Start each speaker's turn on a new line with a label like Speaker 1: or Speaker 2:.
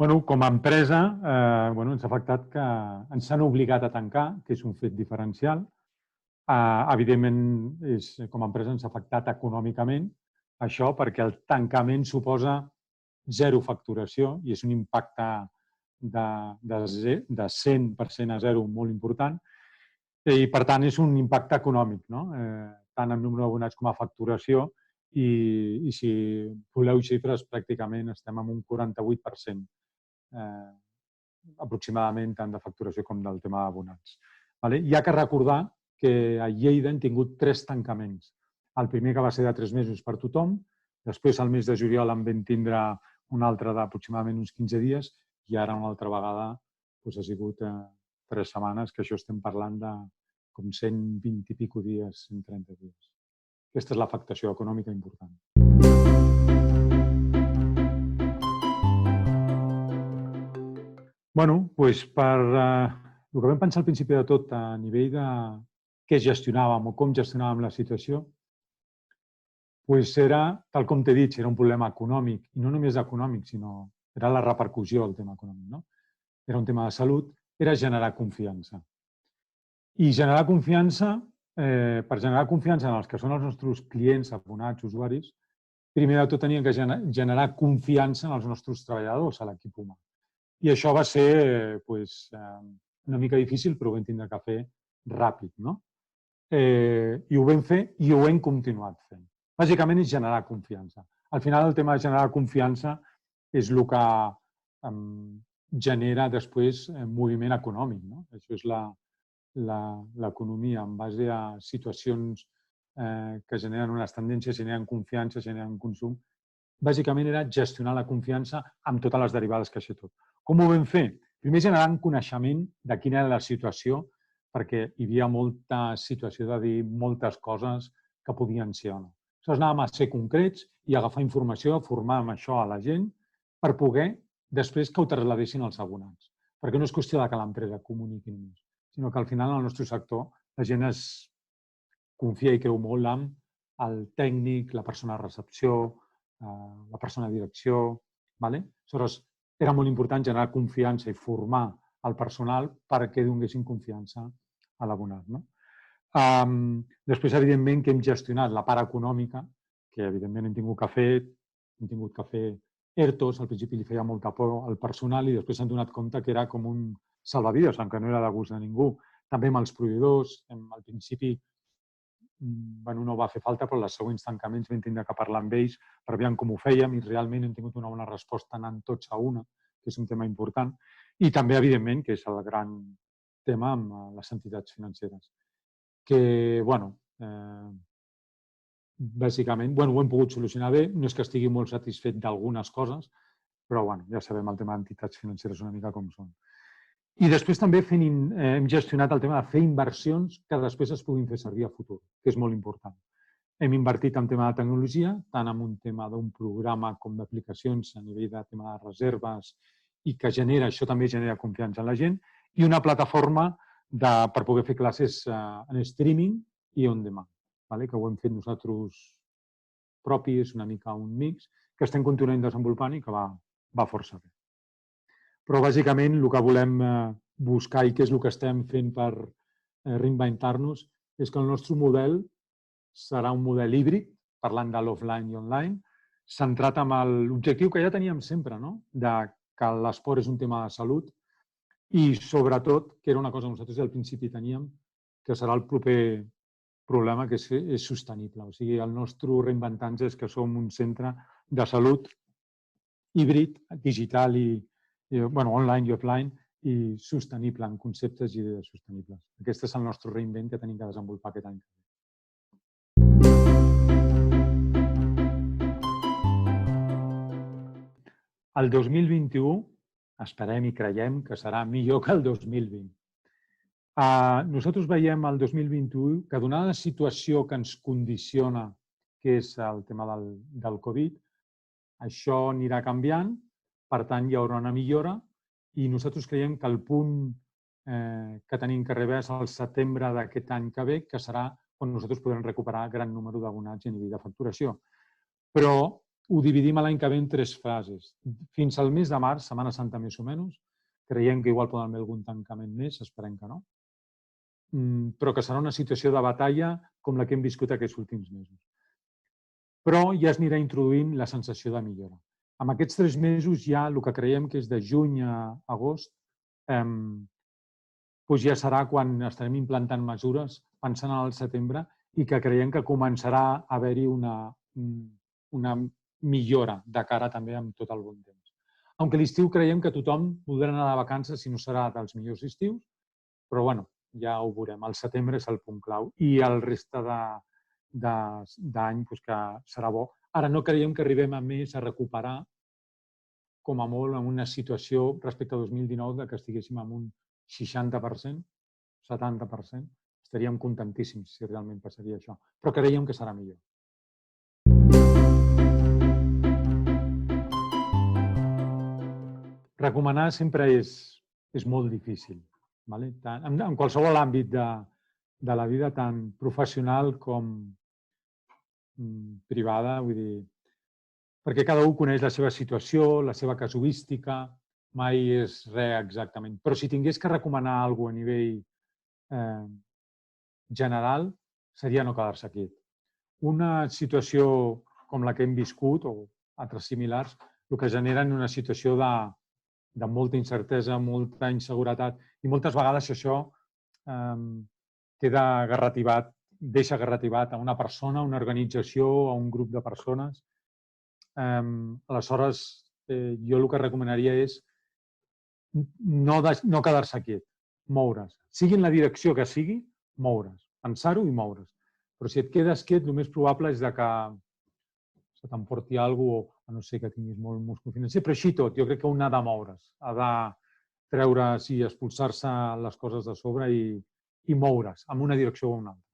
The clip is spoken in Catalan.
Speaker 1: Com a empresa, ens ha afectat que ens han obligat a tancar, que és un fet diferencial. Evidentment, com a empresa ens ha afectat econòmicament això perquè el tancament suposa zero facturació i és un impacte de 100% a zero molt important i, per tant, és un impacte econòmic, tant en número d'abonats com a facturació i si voleu xifres, pràcticament estem en un 48% aproximadament tant de facturació com del tema d'abonats. Hi ha que recordar que a Lleida hem tingut 3 tancaments. El primer que va ser de 3 mesos per tothom, després al mes de juliol en vam tindre un altre d'aproximadament uns 15 dies i ara una altra vegada ha sigut 3 setmanes, que això estem parlant de com 120 i pico dies, 130 dies. Aquesta és l'afectació econòmica important. Per el que vam pensar al principi de tot a nivell de què gestionàvem o com gestionàvem la situació, era, tal com t'he dit, era un problema econòmic, i no només econòmic, sinó era la repercussió del tema econòmic. Era un tema de salut, era generar confiança. I generar confiança, per generar confiança en els que són els nostres clients, abonats, usuaris, primer de tot teníem que generar confiança en els nostres treballadors, a l'equip humà. I això va ser una mica difícil, però ho vam tindre que fer ràpid. I ho vam fer i ho hem continuat fent. Bàsicament és generar confiança. Al final el tema de generar confiança és el que genera després moviment econòmic. Això és l'economia en base a situacions que generen unes tendències, generen confiança, generen consum. Bàsicament era gestionar la confiança amb totes les derivades que això tot. Com ho vam fer? Primer generant coneixement de quina era la situació, perquè hi havia molta situació de dir moltes coses que podien ser o no. Aleshores anàvem a ser concrets i agafar informació, formar amb això a la gent per poder després que ho trasladessin als abonats. Perquè no és qüestió de que l'empresa comuniqui només, sinó que al final en el nostre sector la gent es confia i creu molt en el tècnic, la persona de recepció, la persona de direcció. Aleshores, era molt important generar confiança i formar el personal perquè donguessin confiança a l'abonat. Després, evidentment, que hem gestionat la part econòmica, que evidentment hem tingut que fer ERTOs, al principi li feia molta por al personal i després s'han donat compte que era com un salvavides, que no era de gust de ningú. També amb els proveïdors, al principi no va fer falta, però els següents tancaments vam tindre que parlar amb ells per veure com ho fèiem i realment hem tingut una bona resposta anant tots a una, que és un tema important. I també, evidentment, que és el gran tema amb les entitats financeres, que, bàsicament, ho hem pogut solucionar bé. No és que estigui molt satisfet d'algunes coses, però ja sabem el tema d'entitats financeres una mica com són. I després també hem gestionat el tema de fer inversions que després es puguin fer servir a futur, que és molt important. Hem invertit en tema de tecnologia, tant en un tema d'un programa com d'aplicacions a nivell de tema de reserves i que això també genera confiança en la gent, i una plataforma per poder fer classes en streaming i on demand, que ho hem fet nosaltres propi, és una mica un mix, que estem continuant desenvolupant i que va força bé. Però, bàsicament, el que volem buscar i què és el que estem fent per reinventar-nos és que el nostre model serà un model híbrid, parlant de l'offline i online, centrat en l'objectiu que ja teníem sempre, que l'esport és un tema de salut i, sobretot, que era una cosa que nosaltres al principi teníem, que serà el proper problema, que és sostenible. O sigui, el nostre reinventar-nos és que som un centre de salut híbrid, digital i online i offline, i sostenible, en conceptes i idees sostenibles. Aquest és el nostre reinvent que tenim que desenvolupar aquest any. El 2021 esperem i creiem que serà millor que el 2020. Nosaltres veiem el 2021 que, donada la situació que ens condiciona, que és el tema del Covid, això anirà canviant, per tant, hi haurà una millora i nosaltres creiem que el punt que tenim que arribar és al setembre d'aquest any que ve, que serà quan nosaltres podrem recuperar gran número d'abonats a nivell de facturació. Però ho dividim l'any que ve en 3 fases. Fins al mes de març, Setmana Santa més o menys, creiem que igual poden haver algun tancament més, esperem que no, però que serà una situació de batalla com la que hem viscut aquests últims mesos. Però ja es anirà introduint la sensació de millora. En aquests 3 mesos ja el que creiem que és de juny a agost doncs ja serà quan estarem implantant mesures pensant en el setembre i que creiem que començarà a haver-hi una millora de cara també amb tot el bon temps. Aunque l'estiu creiem que tothom voldrà anar de vacances si no serà dels millors estius, però bueno, ja ho veurem. El setembre és el punt clau i el reste d'any que serà bo. Ara no creiem que arribem a més a recuperar com a molt en una situació respecte a 2019 que estiguéssim en un 60%, 70%. Estaríem contentíssims si realment passaria això, però creiem que serà millor. Recomanar sempre és molt difícil. En qualsevol àmbit de la vida, tant professional com privada, vull dir, perquè cada un coneix la seva situació, la seva casuística, mai és res exactament. Però si tingués que recomanar alguna cosa a nivell general, seria no quedar-se quiet. Una situació com la que hem viscut, o altres similars, el que generen una situació de molta incertesa, molta inseguretat, i moltes vegades això queda garrativat, deixa garrativat a una persona, a una organització, a un grup de persones. Aleshores, jo el que recomanaria és no quedar-se quiet, moure's. Sigui en la direcció que sigui, moure's, pensar-ho i moure's. Però si et quedes quiet, el més probable és que se t'emporti alguna cosa, a no ser que tinguis molt múscul financer, però així tot, jo crec que un ha de moure's, ha de treure, sí, expulsar-se les coses de sobre i moure's en una direcció o una altra.